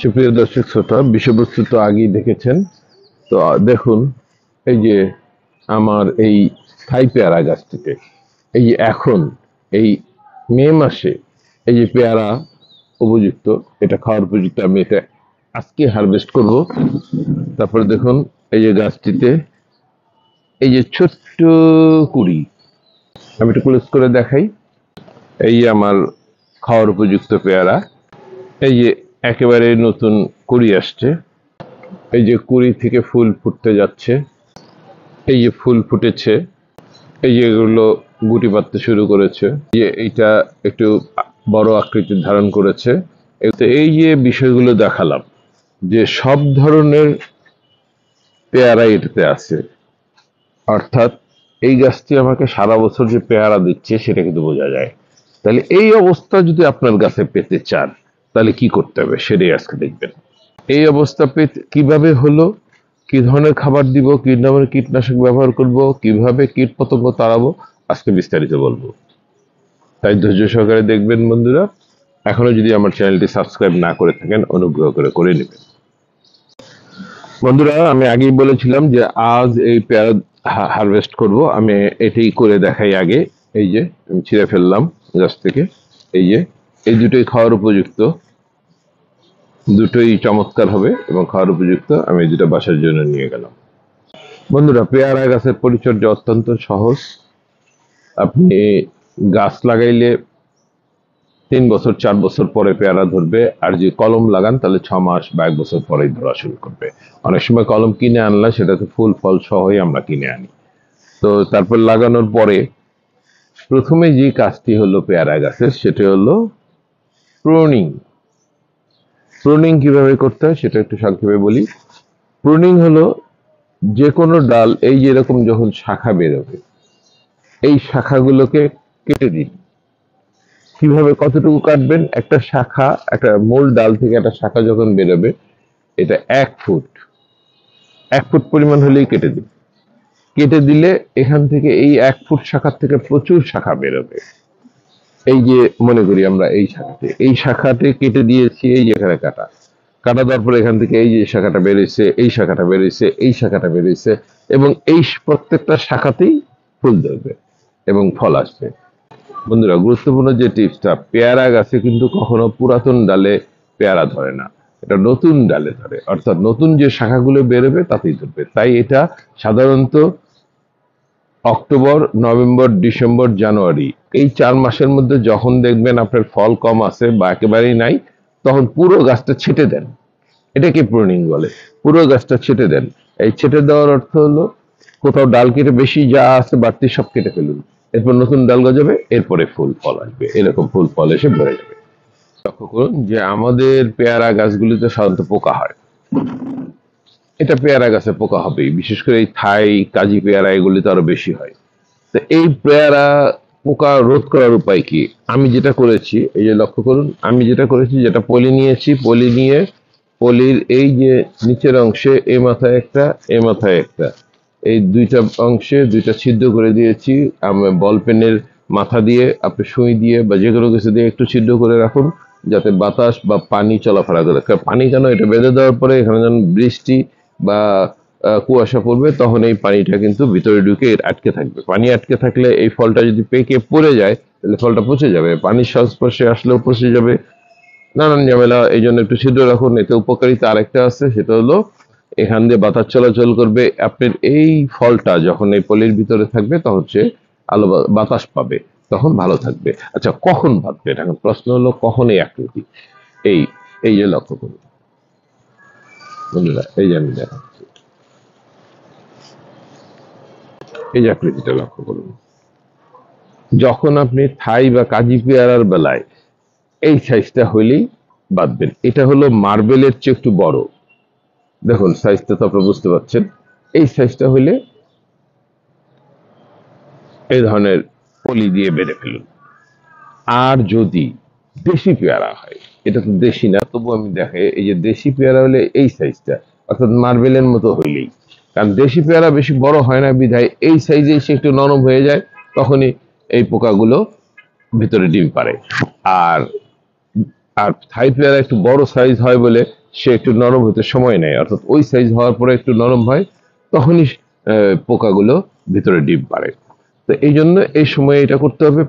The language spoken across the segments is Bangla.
সুপ্রিয় দর্শক শ্রোতা, বিষয়বস্তু তো আগেই দেখেছেন। তো দেখুন, এই যে আমার এই থাই পেয়ারা গাছটিতে এই যে এখন এই মে মাসে এই যে পেয়ারা উপযুক্ত, এটা খাওয়ার উপযুক্ত, আমি এটা আজকে হারভেস্ট করব। তারপরে দেখুন এই যে গাছটিতে এই যে ছোট্ট কুড়ি, আমি একটু ক্লোজ করে দেখাই। এই যে আমার খাওয়ার উপযুক্ত পেয়ারা, এই যে একেবারে নতুন কুড়ি আসছে, এই যে কুড়ি থেকে ফুল ফুটতে যাচ্ছে, এই যে ফুল ফুটেছে, এই যে এগুলো গুটি বাঁধতে শুরু করেছে, যে এইটা একটু বড় আকৃতির ধারণ করেছে। এই যে বিষয়গুলো দেখালাম, যে সব ধরনের পেয়ারা এটাতে আছে, অর্থাৎ এই গাছটি আমাকে সারা বছর যে পেয়ারা দিচ্ছে সেটা কিন্তু বোঝা যায়। তাহলে এই অবস্থা যদি আপনার গাছে পেতে চান, তাহলে কি করতে হবে সেটাই আজকে দেখবেন। এই অবস্থা পেতে কিভাবে হলো, কি ধরনের খাবার দিব, কি ধরনের কীটনাশক ব্যবহার করব, কিভাবে কীট পতঙ্গ তাড়াবো, আজকে বিস্তারিত বলবো। তাই ধৈর্য সহকারে দেখবেন বন্ধুরা। এখনো যদি আমার চ্যানেলটি সাবস্ক্রাইব না করে থাকেন, অনুগ্রহ করে করে নেবেন। বন্ধুরা, আমি আগেই বলেছিলাম যে আজ এই পেয়ারা হারভেস্ট করব। আমি এটাই করে দেখাই আগে। এই যে আমি ছিঁড়ে ফেললাম গাছ থেকে, এই যে এই দুটোই খাওয়ার উপযুক্ত, দুটোই চমৎকার হবে এবং খাওয়ার উপযুক্ত। আমি এই দুটো বাসার জন্য নিয়ে গেলাম। বন্ধুরা, পেয়ারা গাছের পরিচর্যা অত্যন্ত সহজ। আপনি গাছ লাগাইলে 3 বছর 4 বছর পরে পেয়ারা ধরবে, আর যদি কলম লাগান তাহলে 6 মাস বা 1 বছর পরেই ধরা শুরু করবে। অনেক সময় কলম কিনে আনলে সেটাতে ফুল ফল সহই আমরা কিনে আনি। তো তারপর লাগানোর পরে প্রথমে যে কাজটি হলো পেয়ারা গাছের, সেটা হলো প্রুনিং। প্রুনিং কিভাবে করতে হয় সেটা একটু সংক্ষেপে বলি। প্রুনিং হলো যে কোনো ডাল, এই যেরকম যখন শাখা বেরোবে, এই শাখাগুলোকে কেটে দিন। কিভাবে, কতটুকু কাটবেন? একটা শাখা, একটা মূল ডাল থেকে একটা শাখা যখন বেরোবে, এটা 1 ফুট পরিমাণ হলেই কেটে দিন। কেটে দিলে এখান থেকে এই 1 ফুট শাখার থেকে প্রচুর শাখা বেরোবে। এই যে মনে করি আমরা এই শাখাতে কেটে দিয়েছি, এই যেখানে কাটা কাটা দেওয়ার পরে এখান থেকে এই যে শাখাটা বেরিয়েছে, এই শাখাটা বেরিয়েছে, এই শাখাটা বেরিয়েছে, এবং এই প্রত্যেকটা শাখাতেই ফুল ধরবে এবং ফল আসবে। বন্ধুরা, গুরুত্বপূর্ণ যে টিপসটা, পেয়ারা গাছে কিন্তু কখনো পুরাতন ডালে পেয়ারা ধরে না, এটা নতুন ডালে ধরে, অর্থাৎ নতুন যে শাখাগুলো বেরোবে তাতেই ধরবে। তাই এটা সাধারণত অক্টোবর, নভেম্বর, ডিসেম্বর, জানুয়ারি, এই 4 মাসের মধ্যে যখন দেখবেন আপনার ফল কম আছে বা একেবারেই নাই, তখন পুরো গাছটা ছেটে দেন। এটাকে প্রুনিং বলে। পুরো গাছটা ছেটে দেন। এই ছেটে দেওয়ার অর্থ হলো কোথাও ডাল কেটে বেশি যা আছে বাড়তি সব কেটে ফেলুন, এরপর নতুন ডাল গজাবে, এরপরে ফুল ফল আসবে, এরকম ফুল ফল এসে ভরে যাবে। লক্ষ্য করুন যে আমাদের পেয়ারা গাছগুলিতে সাধারণত পোকা হয়। এটা পেয়ারা গাছে পোকা হবেই, বিশেষ করে এই থাই, কাজি পেয়ারা এগুলিতে আরো বেশি হয়। তো এই পেয়ারা পোকা রোধ করার উপায় কি? আমি যেটা করেছি, এই যে লক্ষ্য করুন, আমি যেটা করেছি, যেটা পলি নিয়েছি, পলি নিয়ে পলির এই যে নিচের অংশে এ মাথায় একটা, এ মাথায় একটা, এই দুইটা অংশে দুইটা ছিদ্র করে দিয়েছি। বল পেনের মাথা দিয়ে, আপনি সুই দিয়ে বা যে কোনো কিছু দিয়ে একটু ছিদ্র করে রাখুন, যাতে বাতাস বা পানি চলাফেরা করে। পানি কেন, এটা বেঁধে দেওয়ার পরে এখানে যখন বৃষ্টি বা কুয়াশা পড়বে, তখন এই পানিটা কিন্তু ভিতরে ঢুকে আটকে থাকবে। পানি আটকে থাকলে এই ফলটা যদি পেকে পড়ে যায়, তাহলে ফলটা পচে যাবে, পানির সংস্পর্শে আসলেও পচে যাবে, নানান ঝামেলা। এই জন্য একটু ছিদ্র রাখুন। এতে উপকারিতা আরেকটা আছে, সেটা হলো এখান দিয়ে বাতাস চলাচল করবে। আপনার এই ফলটা যখন এই পলির ভিতরে থাকবে, তখন সে আলো বাতাস পাবে, তখন ভালো থাকবে। আচ্ছা, কখন বাঁধবে? এখন প্রশ্ন হলো কখন এই আকৃতি। এই এই যে লক্ষ্য করুন বন্ধুরা, এই যে আমি দেখাচ্ছি, এই যে আকৃতিটা লক্ষ্য করুন। যখন আপনি থাই বা কাজি পেয়ারার বেলায় এই সাইজটা হইলেই বাঁধবেন। এটা হলো মার্বেলের চেয়ে একটু বড়। দেখুন সাইজটা তো আপনারা বুঝতে পারছেন। এই সাইজটা হইলে এই ধরনের পলি দিয়ে বেঁধে ফেলুন। আর যদি দেশি পেয়ারা হয়, এটা তো দেশি না, তবু আমি দেখাই, এই যে দেশি পেয়ারা হলে এই সাইজটা, অর্থাৎ মার্বেলের মতো হইলেই, কারণ দেশি পেয়ারা বেশি বড় হয় না বিধায় এই সাইজে সে একটু নরম হয়ে যায়, তখনই এই পোকাগুলো ভিতরে ডিম পারে। আর আর থাই পেয়ারা একটু বড় সাইজ হয় বলে সে একটু নরম হতে সময় নেয়, অর্থাৎ ওই সাইজ হওয়ার পরে একটু নরম হয়, তখনই পোকাগুলো ভিতরে ডিম পাড়ে। তো এই জন্য এই সময় এটা করতে হবে।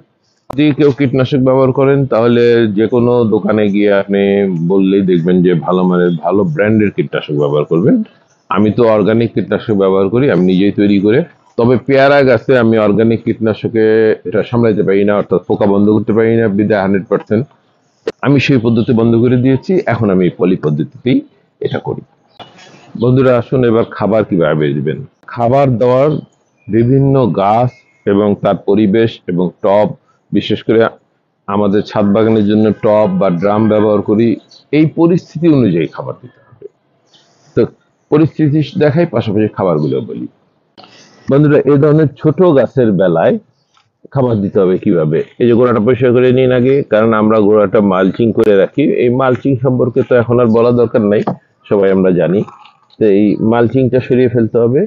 যদি কেউ কীটনাশক ব্যবহার করেন তাহলে যে কোনো দোকানে গিয়ে আপনি বললেই দেখবেন যে ভালো মানের ভালো ব্র্যান্ডের কীটনাশক ব্যবহার করবেন। আমি তো অর্গানিক কীটনাশক ব্যবহার করি, আমি নিজেই তৈরি করে। তবে পেয়ারা গাছে আমি অর্গানিক কীটনাশকে এটা সামলাইতে পারি না, অর্থাৎ পোকা বন্ধ করতে পারি না বিদায় 100%। আমি সেই পদ্ধতি বন্ধ করে দিয়েছি, এখন আমি পলি পদ্ধতিতেই এটা করি। বন্ধুরা আসুন এবার খাবার কিভাবে দিবেন। খাবার দেওয়ার বিভিন্ন গাছ এবং তার পরিবেশ এবং টব, বিশেষ করে আমাদের ছাদ বাগানের জন্য টব বা ড্রাম ব্যবহার করি, এই পরিস্থিতি অনুযায়ী খাবার দিতে হবে। তো পরিস্থিতি দেখাই, পাশাপাশি খাবারগুলো বলি। বন্ধুরা এই ধরনের ছোট গাছের বেলায় খাবার দিতে হবে কিভাবে। এই যে গোড়াটা পরিষ্কার করে নিন আগে, কারণ আমরা গোড়াটা মালচিং করে রাখি। এই মালচিং সম্পর্কে তো এখন আর বলা দরকার নাই, সবাই আমরা জানি। তো এই মালচিংটা সরিয়ে ফেলতে হবে।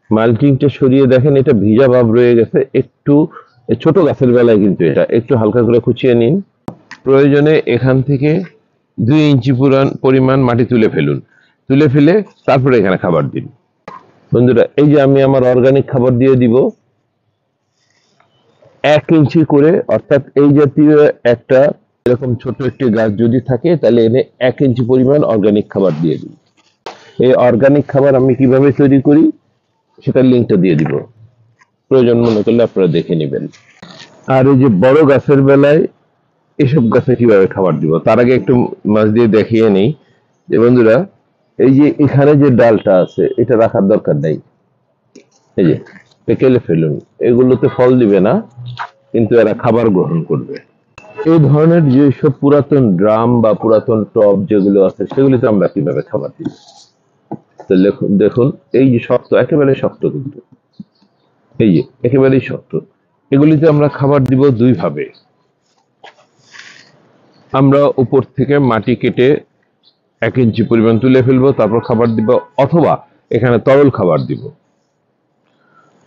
মালচিংটা সরিয়ে দেখেন এটা ভিজা ভাব রয়ে গেছে একটু। ছোট গাছের বেলায় কিন্তু এটা একটু হালকা করে কুচিয়ে নিন। প্রয়োজনে এখান থেকে 2 ইঞ্চি পরিমাণ মাটি তুলে ফেলুন, তুলে ফেলে তারপরে এখানে খাবার দিন। বন্ধুরা এই যে আমি আমার অর্গানিক খাবার দিয়ে দিব 1 ইঞ্চি করে, অর্থাৎ এই জাতীয় একটা এরকম ছোট একটি গাছ যদি থাকে তাহলে এনে 1 ইঞ্চি পরিমাণ অর্গানিক খাবার দিয়ে দিন। এই অর্গানিক খাবার আমি কিভাবে তৈরি করি সেটার লিঙ্কটা দিয়ে দিব, প্রয়োজন মনে করলে আপনারা দেখে নেবেন। আর এই যে বড় গাছের বেলায় এসব গাছে কিভাবে খাবার দিব তার আগে একটু মাছ দিয়ে দেখিয়ে নেই যে বন্ধুরা এই যে এখানে যে ডালটা আছে এটা রাখার দরকার নেই, এই যে পেকেলে ফেলুন, এগুলোতে ফল দিবে না কিন্তু এরা খাবার গ্রহণ করবে। এই ধরনের যেসব পুরাতন ড্রাম বা পুরাতন টব যেগুলো আছে সেগুলিতে আমরা কিভাবে খাবার দিই। তো দেখুন এই যে শক্ত, একেবারে শক্ত, কিন্তু এই যে একেবারেই শক্ত, এগুলিতে আমরা খাবার দিব 2 ভাবে। আমরা উপর থেকে মাটি কেটে 1 ইঞ্চি পরিমাণ তুলে ফেলবো, তারপর খাবার দিব, অথবা এখানে তরল খাবার দিব।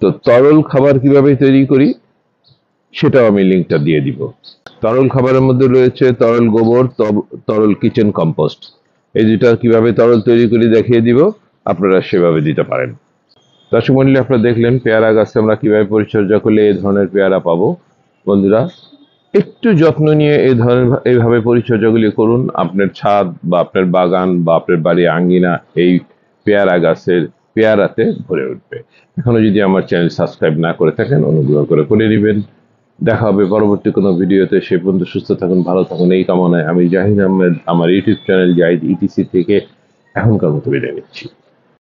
তো তরল খাবার কিভাবে তৈরি করি সেটাও আমি লিঙ্কটা দিয়ে দিব। তরল খাবারের মধ্যে রয়েছে তরল গোবর, তরল কিচেন কম্পোস্ট। এই দুটা কিভাবে তরল তৈরি করে দেখিয়ে দিব, আপনারা সেভাবে দিতে পারেন। দর্শক মণ্ডলী, আপনারা দেখলেন পেয়ারা গাছে আমরা কিভাবে পরিচর্যা করলে এই ধরনের পেয়ারা পাবো। বন্ধুরা একটু যত্ন নিয়ে এইভাবে পরিচর্যাগুলি করুন, আপনার ছাদ বা আপনার বাগান বা আপনার বাড়ির আঙ্গিনা এই পেয়ারা গাছের পেয়ারাতে ভরে উঠবে। এখনো যদি আমার চ্যানেল সাবস্ক্রাইব না করে থাকেন অনুগ্রহ করে নেবেন। দেখা হবে পরবর্তী কোনো ভিডিওতে। সে পর্যন্ত সুস্থ থাকুন, ভালো থাকুন এই কামনায় আমি জাহিদ আহমেদ আমার ইউটিউব চ্যানেল জাহিদ ইটিসি থেকে এখনকার মতো বিদায় নিচ্ছি।